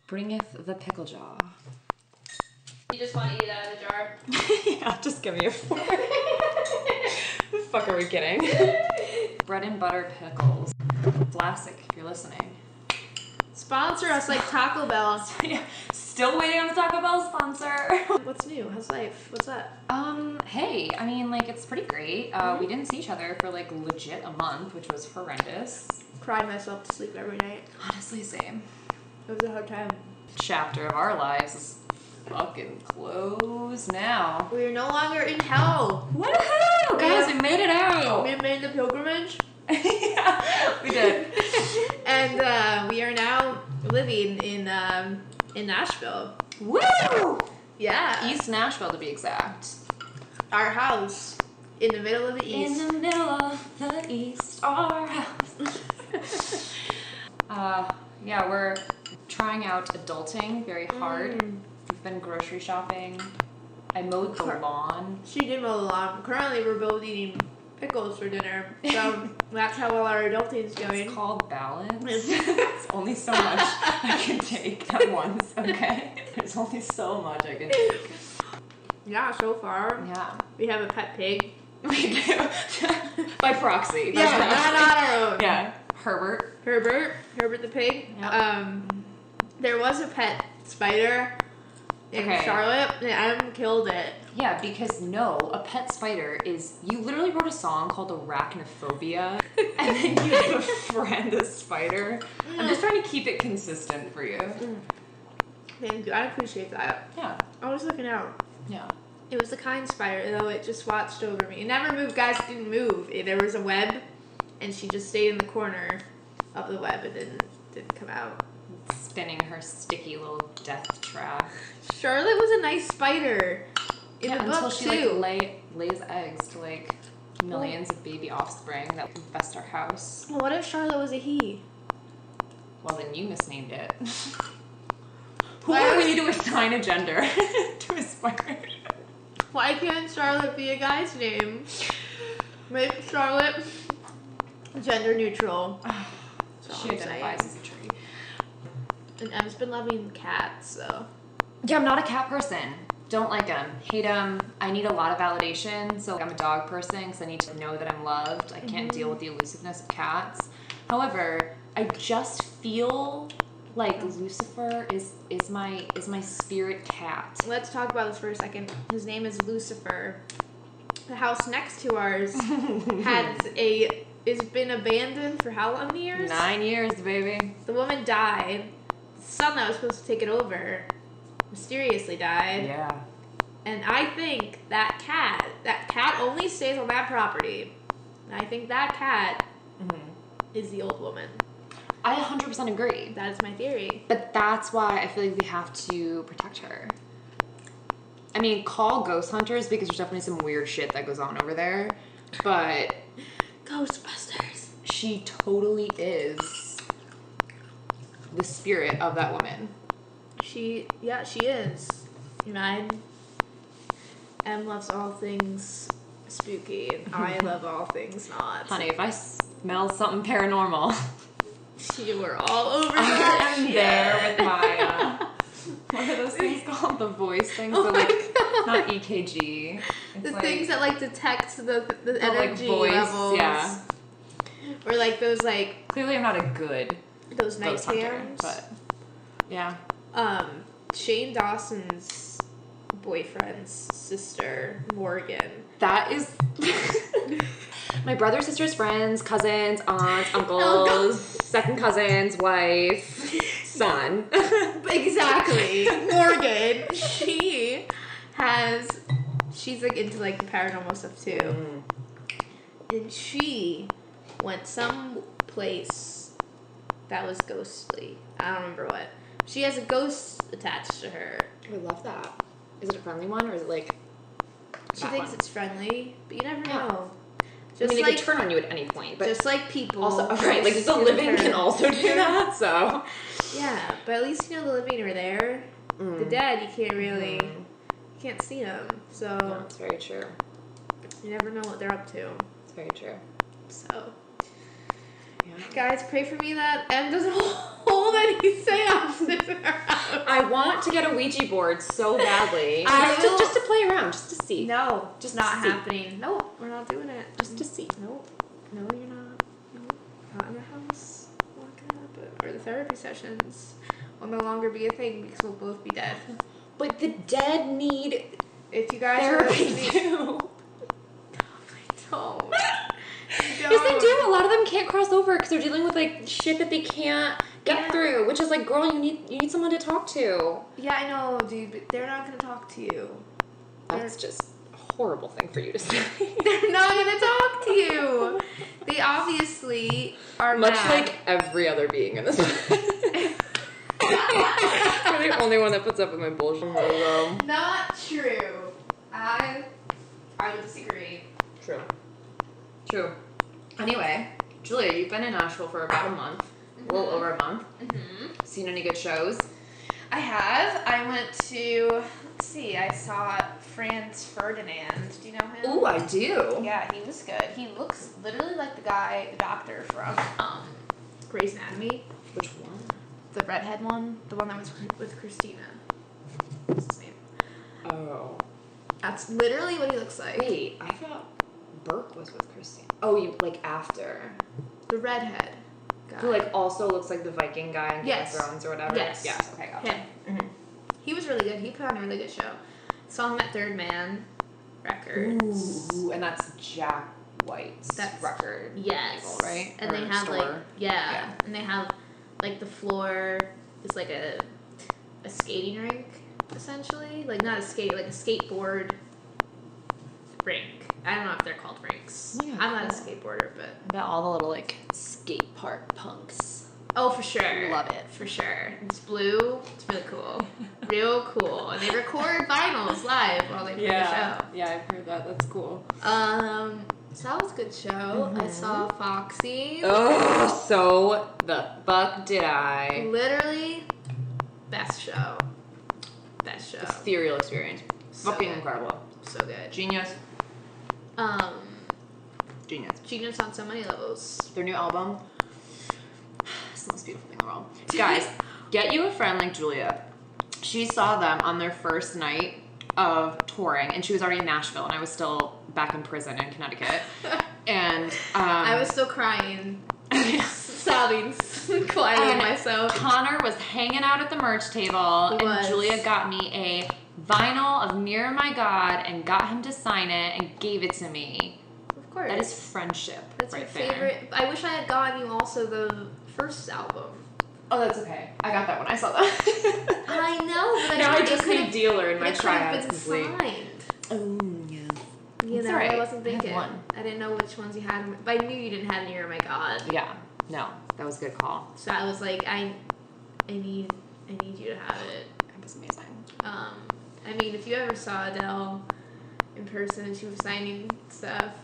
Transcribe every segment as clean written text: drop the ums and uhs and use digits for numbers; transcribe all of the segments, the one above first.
bringeth the pickle jar. You just want to eat it out of the jar? Yeah, just give me a fork. The fuck are we kidding? Bread and butter pickles. Classic, if you're listening. Sponsor us like Taco Bell. Yeah, still waiting on the Taco Bell sponsor. What's new? How's life? What's up? Hey, I mean, like, it's pretty great. We didn't see each other for, like, legit a month, which was horrendous. Cried myself to sleep every night. Honestly, same. It was a hard time. Chapter of our lives is fucking closed now. We are no longer in hell. Woohoo! Guys, we made it out! We made the pilgrimage. Yeah, we did. And we are now living in Nashville. Woo! Yeah. East Nashville, to be exact. Our house. In the middle of the East. In the middle of the East, our house. Yeah, we're trying out adulting very hard. We've been grocery shopping. I mowed the lawn. She did mow the lawn. Currently, we're both eating pickles for dinner. So that's how well our adulting is going. It's called balance. It's only so much I can take at once, okay? There's only so much I can take. Yeah, so far. Yeah. We have a pet pig. We do. By proxy. Yeah, not our own. Yeah. Herbert the pig. Yep. There was a pet spider in Charlotte, and Adam killed it. Yeah, because a pet spider is, you literally wrote a song called Arachnophobia, and then you befriend a spider. I'm just trying to keep it consistent for you. Thank you. I appreciate that. Yeah. I was looking out. Yeah. It was a kind spider, though. It just watched over me. It never moved. Guys, it didn't move. There was a web, and she just stayed in the corner of the web and didn't come out. Spinning her sticky little death trap. Charlotte was a nice spider in the book, until she too. like lays eggs to like millions of baby offspring that infest our house. Well, what if Charlotte was a he? Well, then you misnamed it. Who are we to assign a gender to a spider? Why can't Charlotte be a guy's name? Make Charlotte gender neutral. She identifies as a tree. And Em's been loving cats, so. Yeah, I'm not a cat person. Don't like them. Hate them. I need a lot of validation. So I'm a dog person because I need to know that I'm loved. I can't deal with the elusiveness of cats. However, I just feel like Lucifer is my spirit cat. Let's talk about this for a second. His name is Lucifer. The house next to ours has been abandoned for how long years? 9 years, baby. The woman died. The son that was supposed to take it over mysteriously died. Yeah. And I think that cat only stays on that property. And I think that cat is the old woman. I 100% agree. That is my theory. But that's why I feel like we have to protect her. I mean, call ghost hunters because there's definitely some weird shit that goes on over there. But Ghostbusters. She totally is the spirit of that woman. She is. And Em loves all things spooky, and I love all things not. Honey, if I smell something paranormal, you were all over I am there with my, what are those things called? The voice things? Oh not EKG. It's the like, things that like detect the energy like voice, levels. Yeah. Or like those like... Clearly I'm not a good those night ghost hunter, cams. but yeah. Shane Dawson's boyfriend's sister, Morgan. That is my brother, sister's friends, cousins, aunts, uncles, second cousin's wife, son. Exactly. Morgan. She's like into like the paranormal stuff too. And she went some place that was ghostly. I don't remember what. She has a ghost attached to her. I love that. Is it a friendly one or is it like she thinks it's friendly, but you never know. Just I mean, it could turn on you at any point. But just like people. Also, right, like the living can also do that, so. Yeah, but at least you know the living are there. The dead, you can't really, you can't see them. So. No, it's very true. You never know what they're up to. It's very true. So. Yeah. Guys, pray for me that Em doesn't hold any seances in her house. want to get a Ouija board so badly. Just to play around, just to see. No, just not happening. Nope, we're not doing it. Just to see. Nope. No, you're not. Nope. Not in the house. Not gonna happen. Or the therapy sessions will no longer be a thing because we'll both be dead. But the dead need If you guys therapy are too. don't. Yes, they do. A lot of them can't cross over because they're dealing with like shit that they can't get through. Which is like, girl, you need someone to talk to. Yeah, I know, dude, but they're not gonna talk to you. That's just a horrible thing for you to say. They're not gonna talk to you. They obviously are much mad. like every other being in this. You're the only one that puts up with my bullshit. Not true. I would disagree. True. Anyway, Julia, you've been in Nashville for about a month. A little over a month. Mm-hmm. Seen any good shows? I have. I went to, let's see, I saw Franz Ferdinand. Do you know him? Ooh, I do. Yeah, he was good. He looks literally like the doctor from Grey's Anatomy. Which one? The redhead one. The one that was with Christina. What's his name? Oh. That's literally what he looks like. Wait, I thought Burke was with Christine. Oh, you like after. The redhead guy. Who like also looks like the Viking guy in Game Yes. of Thrones or whatever? Yes. Yes. Okay, gotcha. Him. Mm-hmm. He was really good. He put on a really good show. Saw him at Third Man Records. Ooh, and that's Jack White's record. Yes. label, right? And or they have store. like and they have like the floor is like a skating rink essentially, like not a skate, like a skateboard rink. I don't know if they're called rinks. Yeah, I'm not a skateboarder, but I bet all the little like skate park punks. oh, for sure, Love it. for sure. It's blue. It's really cool, real cool. And they record vinyls live while they play the show. Yeah, I've heard that. That's cool. So that was a good show. I saw Foxy. Oh, so the fuck did I? Literally, best show. Best show. Ethereal experience. So Fucking good. incredible. So good. Genius. Genius. Genius on so many levels. Their new album. It's the most beautiful thing in the world. Guys, get you a friend like Julia. She saw them on their first night of touring, and she was already in Nashville, and I was still back in prison in Connecticut. And I was still crying, sobbing quietly and myself. Connor was hanging out at the merch table, and Julia got me a vinyl of Near My God and got him to sign it and gave it to me. Of course. That is friendship. That's right my favorite. There. I wish I had gotten you also the first album. Oh, that's okay. I got that when I saw that. I know, but now I just need dealer in my triads complete. Signed. Oh, yeah. You That's know, right. I wasn't thinking. I had one. I didn't know which ones you had. But I knew you didn't have Near My God. Yeah. No, that was a good call. So I was like, I need you to have it. That was amazing. I mean, if you ever saw Adele in person and she was signing stuff,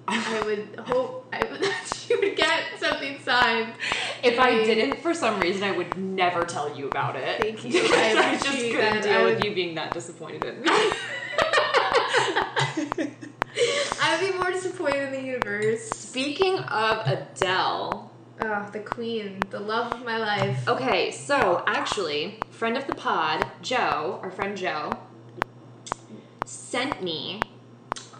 I would hope that she would get something signed. If I didn't, for some reason, I would never tell you about it. Thank you. I just couldn't deal with you being that disappointed in me. I would be more disappointed in the universe. Speaking of Adele. Oh, the queen, the love of my life. Okay, so actually, friend of the pod, Joe, our friend Joe, sent me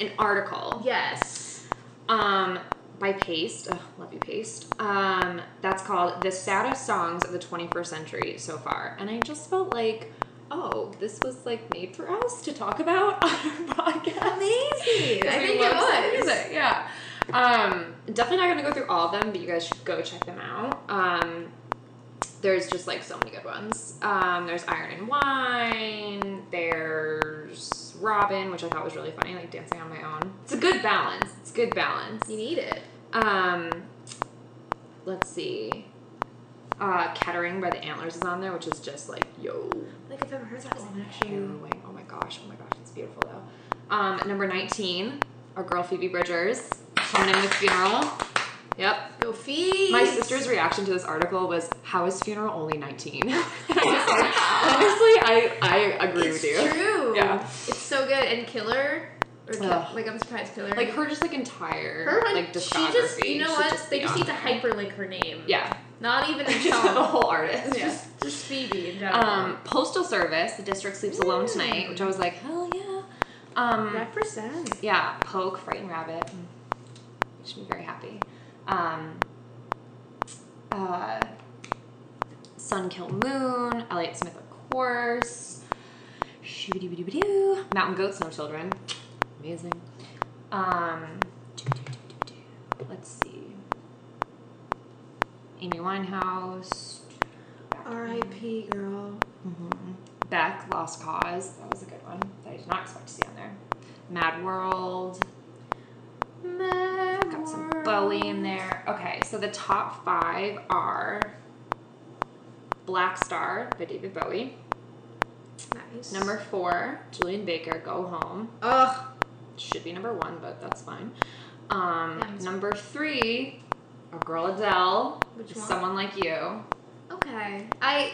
an article. Yes. By Paste. Oh, love you, Paste. That's called The Saddest Songs of the 21st Century So Far. And I just felt like, oh, this was like made for us to talk about on our podcast. Amazing. I think it was. Music. Yeah. Definitely not going to go through all of them, but you guys should go check them out. There's just like so many good ones. There's Iron and Wine. There's Robin, which I thought was really funny, like dancing on my own. It's a good balance. You need it. Let's see. Kettering by the Antlers is on there, which is just like, yo. Like I've never heard that one actually. Harrowing. Oh my gosh, it's beautiful though. Number 19, our girl Phoebe Bridgers, coming in with Funeral. Yep. Go Phoebe. My sister's reaction to this article was, how is Funeral only 19? I was like, honestly, I agree with you. It's true. Yeah. It's so good. And Killer. Or like I'm surprised Killer. Like her just like entire like discography. She just, you know what? They just need to hyperlink her name. Yeah. Not even a the song. whole artist. Yeah. Just Phoebe in general. Postal Service, The District Sleeps Alone Tonight, which I was like, hell yeah. Represent. Yeah, Poke, Frightened Rabbit. Makes me very happy. Sun Kill Moon, Elliott Smith, of course. Shoo-ba-doo-ba-doo-ba-doo. Mountain Goats, No Children. Amazing. Let's see. Amy Winehouse. R.I.P. girl. Mm-hmm. Beck, Lost Cause. That was a good one that I did not expect to see on there. Mad World. Got some Bowie in there. Okay, so the top 5 are Black Star by David Bowie. Nice. Number 4, Julian Baker, Go Home. Ugh. Should be number 1, but that's fine. Number 3, a girl Adele. Which one? Someone Like You. Okay. I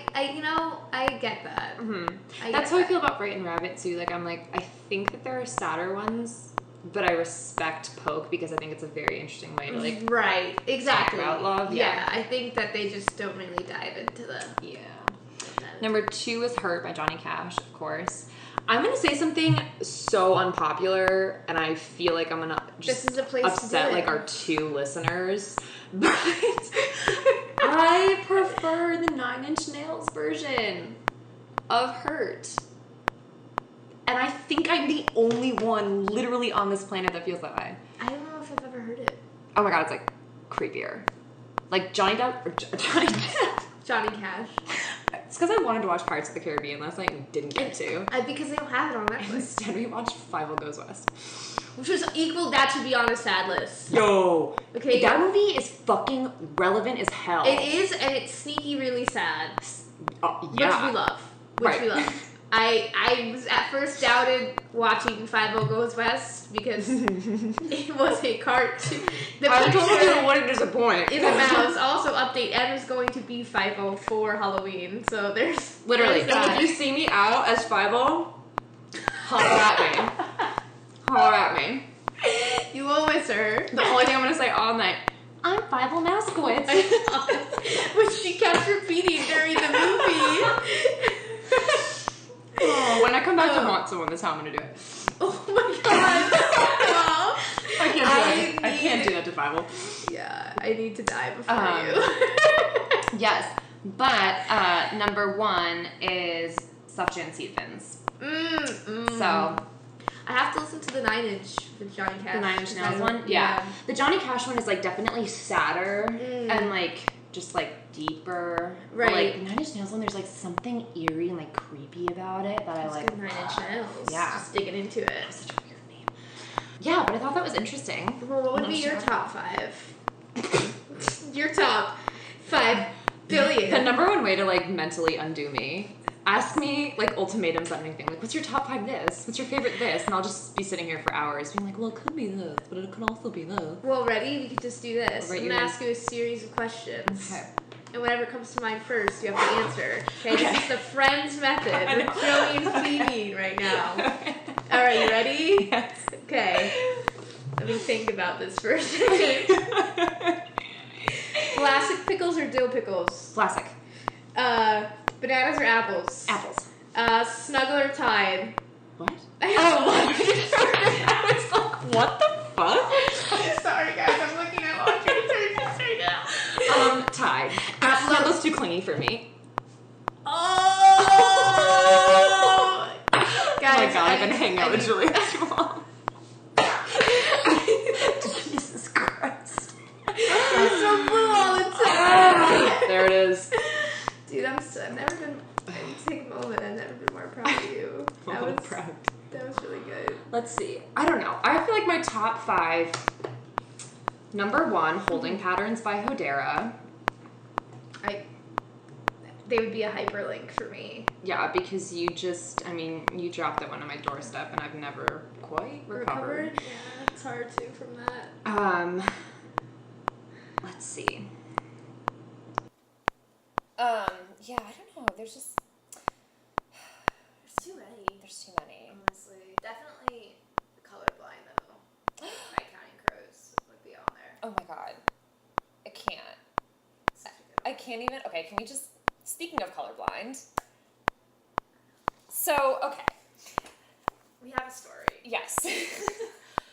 get that. Mm-hmm. That's how I feel about Frightened Rabbit too. Like I'm like, I think that there are sadder ones, but I respect Poke because I think it's a very interesting way to like right, exactly, talk about love. Yeah, I think that they just don't really dive into the Number 2 is Hurt by Johnny Cash, of course. I'm gonna say something so unpopular, and I feel like I'm gonna just this is a place upset to do it. like our 2 listeners, but I prefer the 9 Inch Nails version of Hurt. And I think I'm the only one literally on this planet that feels that way. I don't know if I've ever heard it. Oh my god, it's like creepier. Like Johnny Depp or Johnny Depp. Johnny Cash. It's because I wanted to watch Pirates of the Caribbean last night and didn't get to. Because they don't have it on Netflix. Instead, we watched Five Goes West. Which was equal, that should be on a sad list. Yo! Okay. That movie is fucking relevant as hell. It is, and it's sneaky really sad. Yeah. Which we love. We love. I was at first doubted watching 50 Goes West because it was a cartoon. I told you wouldn't disappoint. Is a mouse. Also, update, Ed is going to be 50 for Halloween, so there's... Literally. There's If you see me out as 50, holler at me. Holler at me. You will miss her. The only thing I'm going to say all night, I'm 50 Moskowitz. Which she kept repeating during the movie. Oh, when I come back to haunt someone, that's how I'm going to do it. Oh my god. I can't do that to 50. Yeah, I need to die before you. Yes, but number 1 is Sufjan Stevens. So I have to listen to the 9 Inch with Johnny Cash. The 9 Inch Nails one? Yeah. The Johnny Cash one is like definitely sadder and like just like deeper. Right. But, like the 9 Inch Nails one, there's like something eerie and like creepy about it that I like. Good 9 Inch Nails. Yeah. Just digging into it. That was such a weird name. Yeah, but I thought that was interesting. Well, what would be your top 5? Your top 5 billion. The number 1 way to like mentally undo me. Ask me, like, ultimatums on anything. Like, what's your top 5 this? What's your favorite this? And I'll just be sitting here for hours being like, well, it could be this, but it could also be this. Well, ready? We could just do this. Right, I'm going to ask you a series of questions. Okay. And whatever comes to mind first, you have to answer. Okay? This is the Friends method with Joey and Phoebe right now. All right, you ready? Yes. Okay. Let me think about this for a second. Classic pickles or dill pickles? Classic. Bananas or apples? Apples. Snuggle or Tide? What? I was like, what the fuck? Sorry, guys. I'm looking at laundry detergents right now. Tide. Apples are those too clingy for me. Oh! Guys, Oh my god, I've been hanging out with Julia too long. Jesus Christ. I'm so blue all the time. There it is. Dude, I've never been... Take a moment. I've never been more proud of you. Proud. That was really good. Let's see. I don't know. I feel like my top 5. Number 1, Holding Patterns by Hodera. They would be a hyperlink for me. Yeah, because you dropped that one on my doorstep and I've never quite recovered. Yeah, it's hard too from that. Let's see. Yeah, I don't know. There's too many. too many. Honestly. Definitely colorblind. can't even, okay, can we just, speaking of colorblind. So, okay. We have a story. Yes.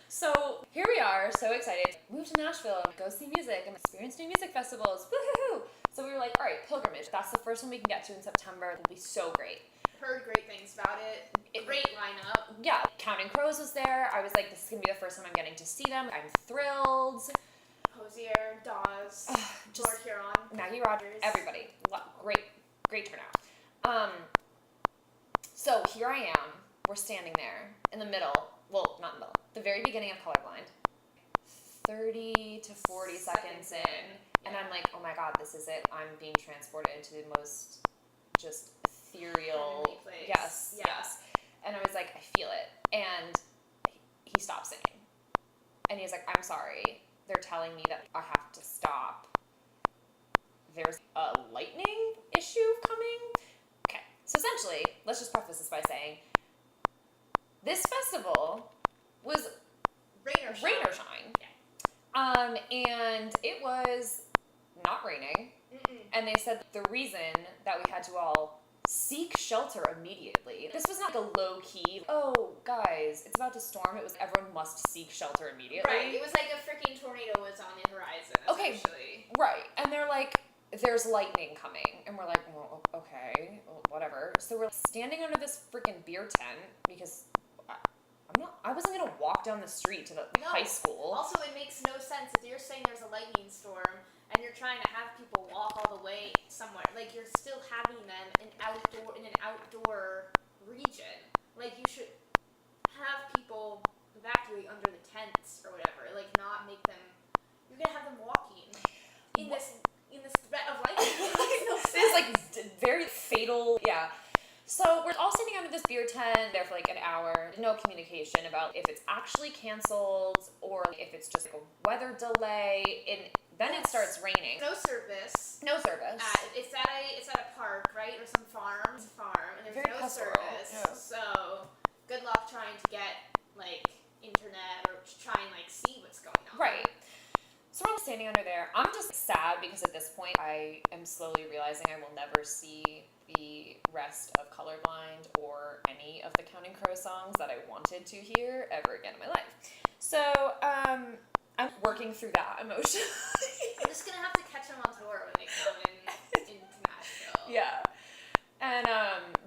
So here we are, so excited. Move to Nashville, go see music, and experience new music festivals. Woohoo! So we were like, all right, pilgrimage. That's the first one we can get to in September. It'll be so great. Heard great things about it. Great lineup. Yeah, Counting Crows was there. I was like, this is gonna be the first time I'm getting to see them. I'm thrilled. Hosier, Dawes, Lord Huron, Maggie Rogers, everybody. Great turnout. So here I am. We're standing there in the middle. Well, not in the middle. The very beginning of Colorblind. 30 to 40 seconds in. And I'm like, oh my god, this is it. I'm being transported into the most just ethereal place. Yes. And I was like, I feel it. And he stopped singing. And he's like, I'm sorry. They're telling me that I have to stop. There's a lightning issue coming. Okay. So essentially, let's just preface this by saying this festival was rain or shine. Yeah. And it was not raining. And they said the reason that we had to all seek shelter immediately. This was not a low key, oh guys, it's about to storm. It was everyone must seek shelter immediately. Right. It was like a freaking tornado was on the horizon. Okay. Right. And they're like, there's lightning coming. And we're like, well, okay, well, whatever. So we're standing under this freaking beer tent because I wasn't going to walk down the street to the high school. Also, it makes no sense if you're saying there's a lightning storm and you're trying to have people walk all the way somewhere. Like, you're still having them in an outdoor region. Like, you should have people evacuate under the tents or whatever. Like, not make them... You're going to have them walking in this threat of lightning. It's like very fatal. Yeah. So we're all sitting under this beer tent there for like an hour. No communication about if it's actually canceled or if it's just like a weather delay. And then it starts raining. No service. It's at a park, right? Or some farm. It's a farm, and there's very no pastoral. service. Yeah. So good luck trying to get like internet or try and like see what's going on. Right. So we're all standing under there. I'm just sad because at this point I am slowly realizing I will never see the rest of Colorblind or any of the Counting Crows songs that I wanted to hear ever again in my life. So I'm working through that emotion. I'm just gonna have to catch them on tour when they come into Nashville. Yeah. And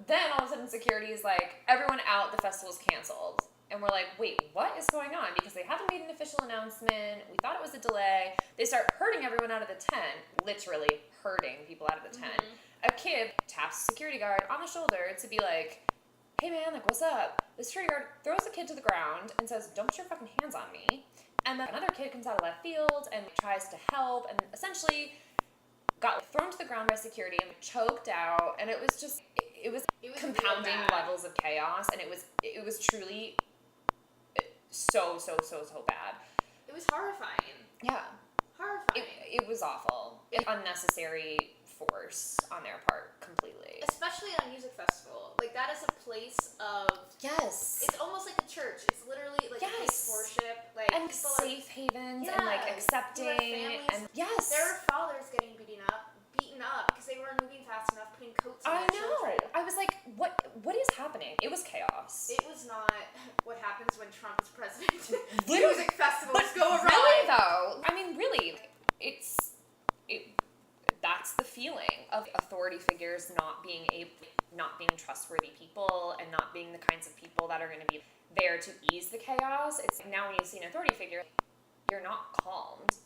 then all of a sudden security is like, everyone out, the festival's canceled. And we're like, wait, what is going on? Because they haven't made an official announcement. We thought it was a delay. They start herding everyone out of the tent, literally herding people out of the tent. A kid taps a security guard on the shoulder to be like, hey man, like, what's up? The security guard throws the kid to the ground and says, don't put your fucking hands on me. And then another kid comes out of left field and tries to help and essentially got thrown to the ground by security and choked out. And it was just, it was compounding levels of chaos. And it was truly so bad. It was horrifying. Yeah. Horrifying. It was awful. Unnecessary force on their part completely. Especially at a music festival. Like, that is a place of... Yes. It's almost like a church. It's literally like a place of worship. Like, and safe havens and like accepting. And yes. There were fathers getting beaten up because they weren't moving fast enough, putting coats on their children. I was like, what is happening? It was chaos. It was not what happens when Trump is president. Literally. Music festivals go awry. Really though, I mean, really, that's the feeling of authority figures not being trustworthy people and not being the kinds of people that are going to be there to ease the chaos. It's now when you see an authority figure, you're not calmed.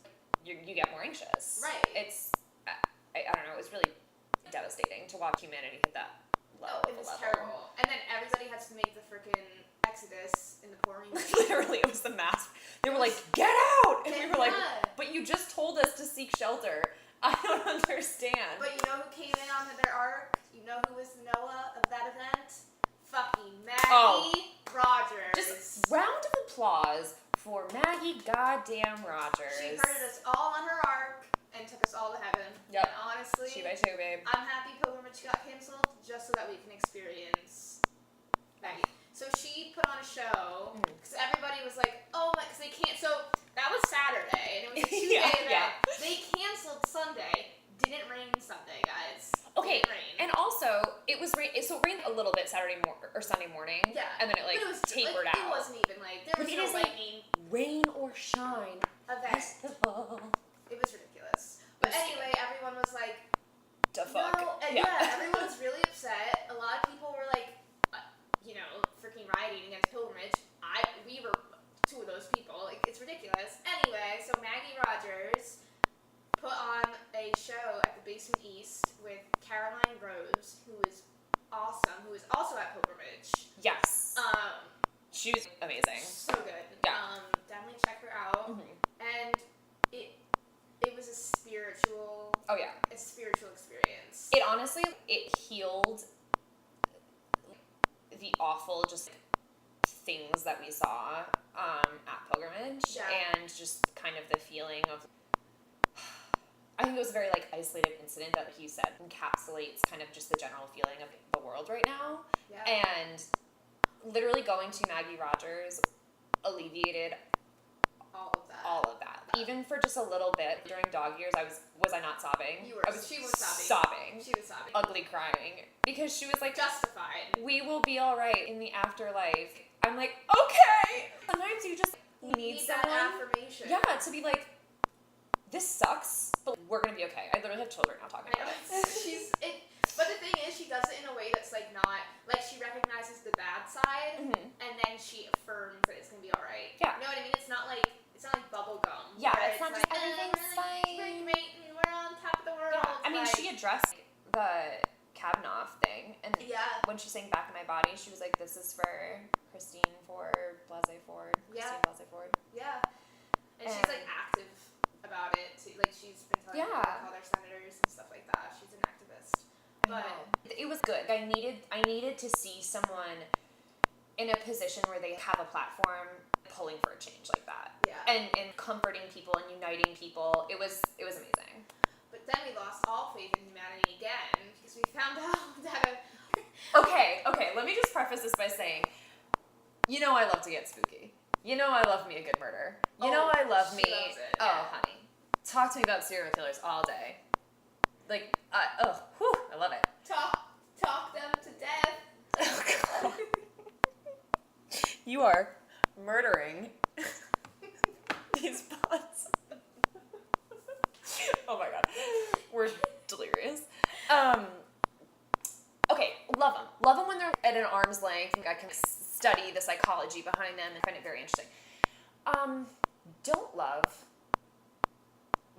You get more anxious. Right. It's I don't know. It was really devastating to watch humanity hit that low. It was terrible. And then everybody had to make the freaking exodus in the pouring rain. Literally, it was the mass. They were like, "Get out!" And we were like, "But you just told us to seek shelter." I don't understand. But you know who came in onto their ark? You know who was Noah of that event? Fucking Maggie Rogers. Just round of applause for Maggie goddamn Rogers. She herded us all on her ark and took us all to heaven. Yep. And honestly, She by two, babe. I'm happy Pilgrimage got canceled just so that we can experience Maggie. So she put on a show because everybody was like, oh my, because they can't. So that was Saturday and it was a 2-day event. Yeah. They canceled Sunday. Didn't rain rained Sunday, guys. Okay, It rained. and also, it rained a little bit Sunday morning. Yeah. And then it, like, But it was tapered like, out. It wasn't even, like, there But was it no is, like, lightning rain or shine. event. Festival. It was ridiculous. But It was anyway, everyone was like, The fuck. no, and yeah, everyone was really upset. A lot of people were like, freaking rioting against pilgrimage. We were two of those people. Like, it's ridiculous. Anyway, so Maggie Rogers put on a show at the Basement East with Caroline Rose, who is awesome, who is also at pilgrimage. Yes. She was amazing. So good. Yeah. Definitely check her out. Mm-hmm. And it was a spiritual. Oh yeah. A spiritual experience. It honestly, it healed the awful just things that we saw at pilgrimage, Yeah. and just kind of the feeling of. I think it was a very like isolated incident that, like you said, encapsulates kind of just the general feeling of the world right now. Yeah. And literally going to Maggie Rogers alleviated all of that. Even for just a little bit during dog years, was I not sobbing? You were. She was sobbing. She was sobbing. Ugly crying. Because she was like, Justified. we will be alright in the afterlife. I'm like, okay! Sometimes you just need that someone. affirmation. Yeah, to be like, this sucks, but we're gonna be okay. I literally have children now talking about it. But the thing is, she does it in a way that's like not, like she recognizes the bad side, and then she affirms that it's gonna be alright. Yeah. You know what I mean? It's not like bubble gum. Yeah, where it's not like, just everything's fine. We're great and we're on top of the world. Yeah, I mean, like, she addressed the Kavanaugh thing, and yeah. when she sang Back in My Body, she was like, this is for Christine Ford, Blasey Ford. Yeah. Christine Blasey Ford. Yeah. And she's like active about it too. Like she's been telling people to call their senators and stuff like that. She's an activist. But it was good. I needed to see someone in a position where they have a platform pulling for a change like that. Yeah. And comforting people and uniting people. It was amazing. But then we lost all faith in humanity again because we found out that Okay, let me just preface this by saying, you know I love to get spooky. You know I love me a good murder. You know I love me. Loves it, Oh, yeah. honey. Talk to me about serial killers all day. Like, I love it. talk them to death. Oh, God. You are murdering these bots. Oh my God. We're delirious. Okay, love them. Love them when they're at an arm's length. I can study the psychology behind them and find it very interesting. Don't love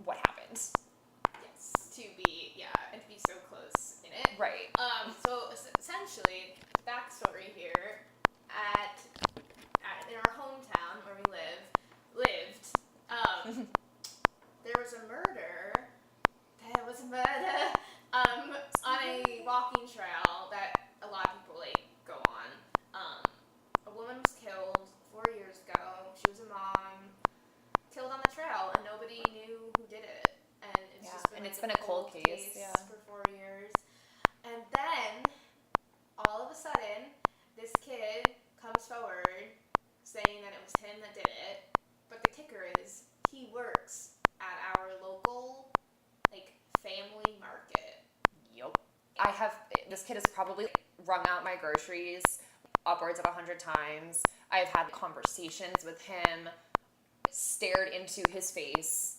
what happened. Yes, to be so close in it. Right. So essentially, backstory here in our hometown where we lived, there was a murder. On a walking trail that a lot of people go on. A woman was killed 4 years ago. She was a mom, killed on the trail, and nobody knew who did it. And it's been a cold case for 4 years. And then all of a sudden, this kid comes forward saying that it was him that did it. But the kicker is he works at our local family market. Yup. This kid has probably wrung out my groceries upwards of 100 times. I've had conversations with him, stared into his face.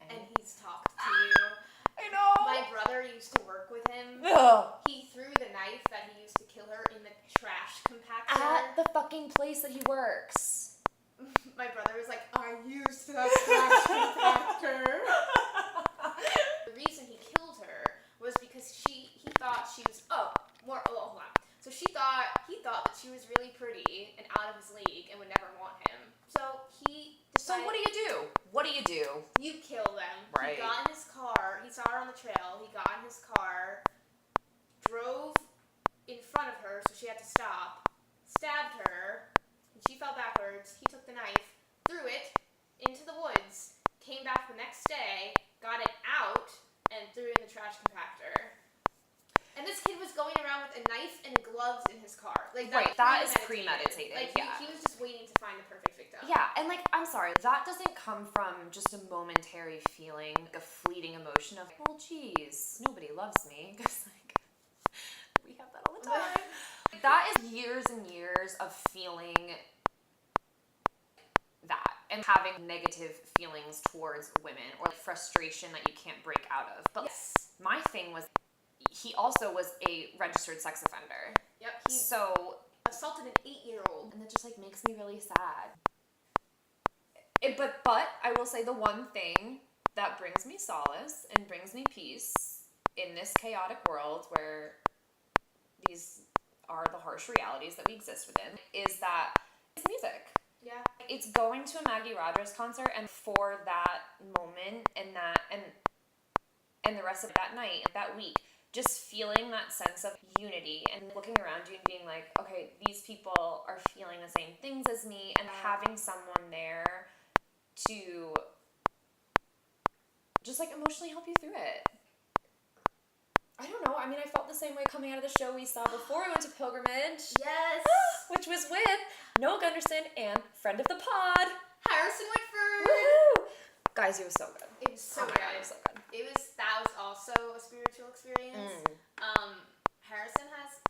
And he's talked to you. I know. My brother used to work with him. Ugh. He threw the knife that he used to kill her in the trash compactor. At the fucking place that he works. My brother was like, I used that trash compactor. The reason he killed her was because he thought she was hold on. So he thought that she was really pretty and out of his league and would never want him. So he decided. So what do you do? You kill them. Right. He got in his car. He saw her on the trail. He got in his car, drove in front of her, so she had to stop, stabbed her, and she fell backwards. He took the knife, threw it into the woods, came back the next day, got it out, and threw it in the trash compactor. And this kid was going around with a knife and gloves in his car. Like Right, that is premeditated. Like yeah. he was just waiting to find the perfect victim. Yeah, and like, I'm sorry, that doesn't come from just a momentary feeling, like a fleeting emotion of, well, geez, nobody loves me. Because, like, we have that all the time. That is years and years of feeling that and having negative feelings towards women or like frustration that you can't break out of. But Yes. my thing was, he also was a registered sex offender. Yep. He So assaulted an 8-year-old. and that just like makes me really sad. But I will say the one thing that brings me solace and brings me peace in this chaotic world where these are the harsh realities that we exist within is that it's music. Yeah. It's going to a Maggie Rogers concert, and for that moment and the rest of that night, that week, just feeling that sense of unity and looking around you and being like, okay, these people are feeling the same things as me, and having someone there to just like emotionally help you through it. I don't know. I mean, I felt the same way coming out of the show we saw before we went to Pilgrimage. Yes. Which was with Noah Gunderson and friend of the pod, Harrison Whitford. Woo! Guys, it was so good. It was so Oh my good. God, it was so good. That was also a spiritual experience. Harrison has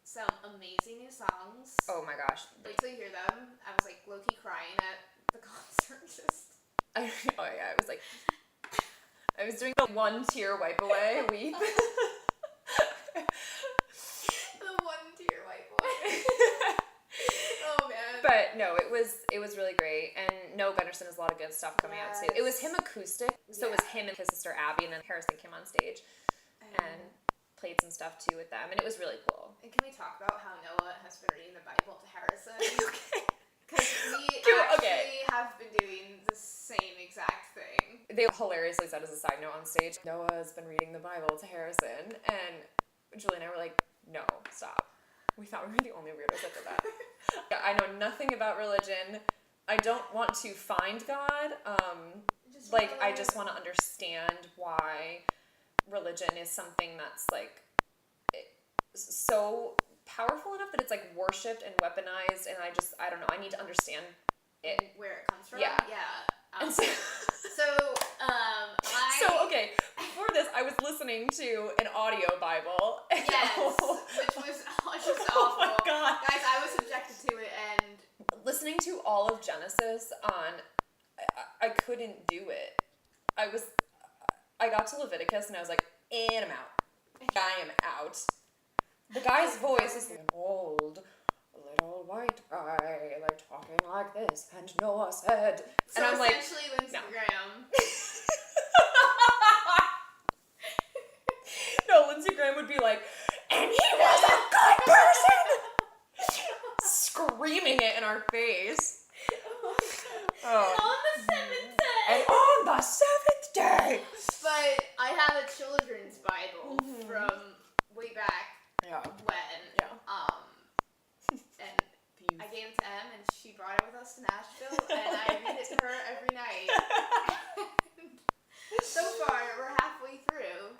some amazing new songs. Oh my gosh. Wait till you hear them. I was like low-key crying at the concert. Oh yeah, I was like, I was doing the one tear wipe away weep. The one tear wipe away. Oh man. But no, it was really great, and Noah Gunderson has a lot of good stuff coming out too. It was him acoustic, so it was him and his sister Abby, and then Harrison came on stage and played some stuff too with them, and it was really cool. And can we talk about how Noah has been reading the Bible to Harrison? Okay. Because we actually have been doing the same exact thing. They hilariously said as a side note on stage, Noah's been reading the Bible to Harrison, and Julie and I were like, no, stop. We thought we were the only weirdos that did that. I know nothing about religion. I don't want to find God. I just want to understand why religion is something that's like so powerful enough that it's like worshipped and weaponized, and I don't know, I need to understand it. Where it comes from? Yeah. Yeah. And so okay, before this I was listening to an audio Bible. Yes, which was just awful. Oh my God. Guys, I was subjected to it, and listening to all of Genesis I couldn't do it. I got to Leviticus and I was like, and I'm out. I am out. The guy's voice is an old little white guy, like talking like this, and Noah said, so and I'm like, essentially Lindsey Graham. No, Lindsey Graham would be like, and he was a good person, screaming it in our face. Oh. On the seventh day. And on the seventh day. But I have a children's Bible from way back when. Yeah. And I gave it to Em, and she brought it with us to Nashville, and I read it to her every night. So far, we're halfway through.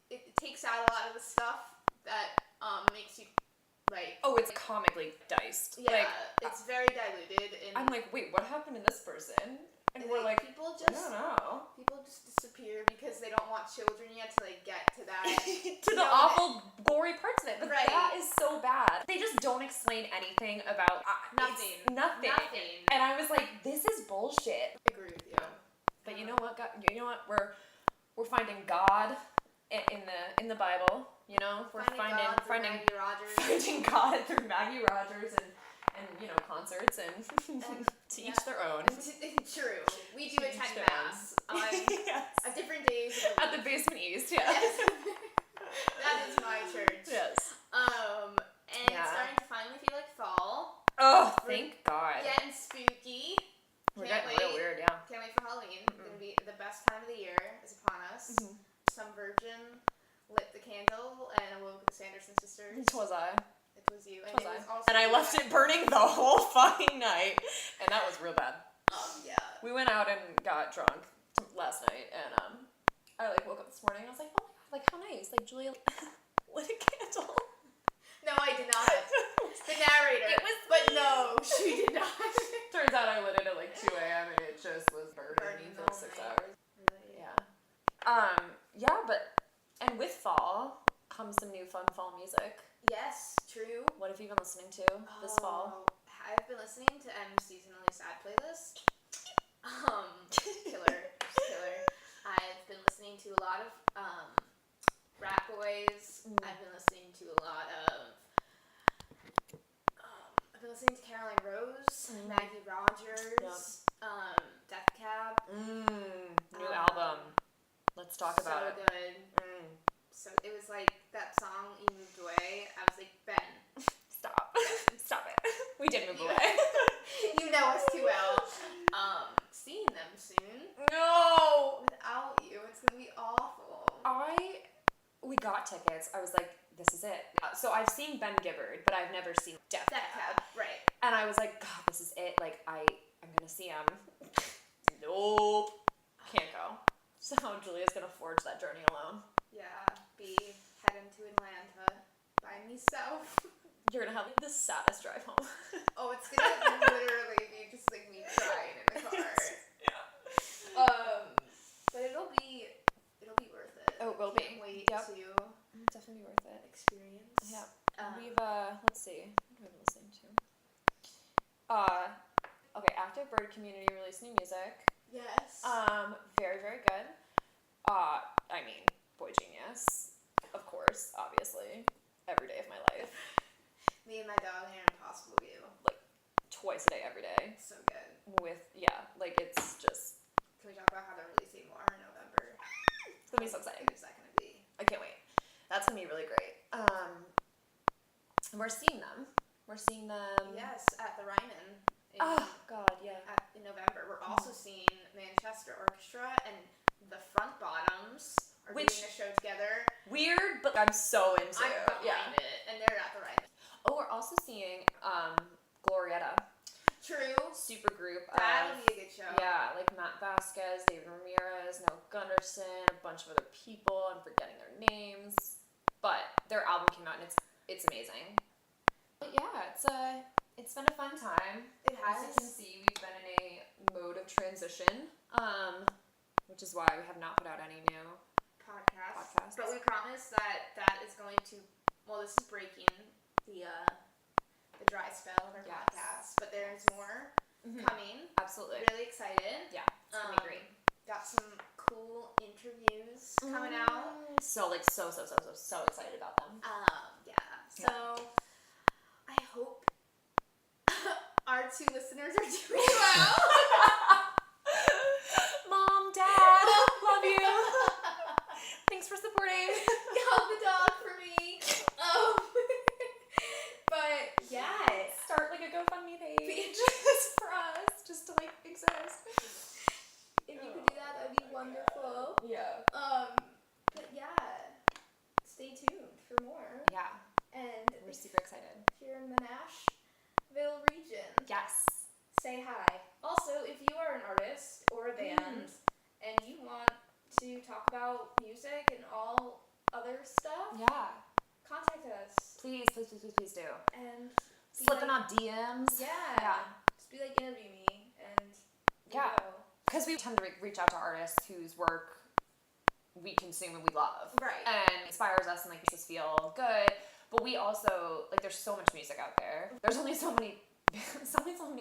It takes out a lot of the stuff that makes you like. Oh, it's comically diced. Yeah, like, it's very diluted. And I'm like, wait, what happened to this person? And we're like, people I don't know. People just disappear because they don't want children yet to like get to that. To the awful, gory parts of it. But right. that is so bad. They just don't explain anything about Nothing. Nothing. And I was like, this is bullshit. I agree with you. But you know what? We're finding God in the Bible. You know, we're finding Maggie Rogers. Finding God through Maggie Rogers and concerts and to each their own. True. We do attend mass on yes. at different days at the Basement East. Yeah. Yes. That is my church. Yes. And it's starting to finally feel like fall. Oh, thank God. Getting spooky. We're getting real weird, yeah. Can't wait for Halloween. It's gonna be the best time of the year is upon us. Some virgin lit the candle and awoke the Sanderson sisters. It was I. It was you. And, and I left it burning the whole fucking night. And that was real bad. Yeah. We went out and got drunk last night, and I woke up this morning and I was like, oh my God, Like, how nice. Like, Julia lit a candle. No, I did not. The narrator. It was but no, she did not. Turns out I lit it at like 2 a.m. and it just was burning for like 6 hours. Really? Yeah. Yeah, but, and with fall comes some new fun fall music. Yes, true. What have you been listening to this fall? I've been listening to M's Seasonally Sad playlist. Killer. I've been listening to a lot of Rat Boys. I've been listening to a lot of I've been listening to Caroline Rose, Maggie Rogers, Death Cab. New album. Let's talk about it. So good. So it was like that song You Moved Away. I was like, Ben, Stop. Stop it. We did move away. you know us too well. Seeing them soon. No! Without you, it's gonna be awful. We got tickets. I was like, this is it. So I've seen Ben Gibbard, but I've never seen Death Cab. Right. And I was like, God, this is it. Like, I'm gonna see him. Nope. Can't go. So Julia's gonna forge that journey alone. Yeah, be heading to Atlanta by myself. You're gonna have the saddest drive home. Oh, it's gonna literally be just like me crying in the car. But it'll be worth it. Oh, it will Can't be. wait Yep. to Definitely be worth it. experience. Yeah. We've let's see. What have I been listening to? Okay, Active Bird Community released new music. Yes. Very, very good. I mean, Boy Genius, of course, obviously, every day of my life. Me and my dog had an Impossible View. Like, twice a day, every day. So good. Like, it's just... Can we talk about how they're releasing more in November? It's gonna be so exciting. Who's that gonna be? I can't wait. That's gonna be really great. We're seeing them. Yes, at the Ryman. Oh, God, yeah. In November. We're also seeing Manchester Orchestra and the Front Bottoms are doing a show together. Weird, but I'm so into I'm behind it, and they're at the Ryman. Oh, we're also seeing Glorietta. True. Super group. That'll be a good show. Yeah, like Matt Vasquez, David Ramirez, Nell Gunderson, a bunch of other people. I'm forgetting their names. But their album came out and it's amazing. But yeah, it's been a fun time. It has. As you can see, we've been in a mode of transition, which is why we have not put out any new podcasts. But we promise that is going to. Well, this is breaking the dry spell of our podcast, but there's more coming. Absolutely. Really excited. Yeah, it's gonna be great. Got some cool interviews coming out. So excited about them. Yeah. So I hope our 2 listeners are doing well. Mom, Dad, love you. Thanks for supporting. Hug the dog for me. But yeah, Start like a GoFundMe page just for us, just to like exist. if you could do that, that'd be wonderful. Yeah. But yeah, stay tuned for more. Yeah. And We're super excited. if you're in the Nashville region, Yes. say hi. Also, if you are an artist or a band and you want to talk about music and all other stuff, Yeah. contact us. Please do. And Slipping on DMs. Yeah. Just be like, interview me, and Yeah. Because we tend to reach out to artists whose work we consume and we love. Right. And inspires us and like makes us feel good. But we also, like, there's so much music out there. There's only so many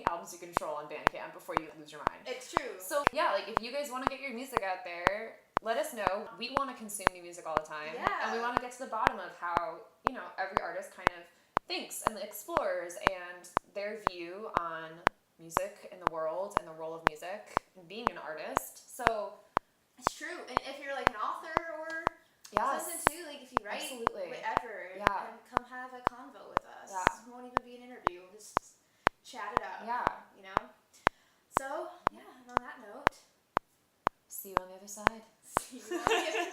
albums you can control on Bandcamp before you lose your mind. It's true. So yeah, like, if you guys want to get your music out there, let us know. We want to consume new music all the time. Yeah. And we want to get to the bottom of how, every artist kind of thinks and explores and their view on music in the world and the role of music and being an artist. So it's true. And if you're like an author or something too, like if you write whatever, and come have a convo with us. Yeah. It won't even be an interview. We'll just chat it up. Yeah. So, yeah, and on that note, see you on the other side. see you on the other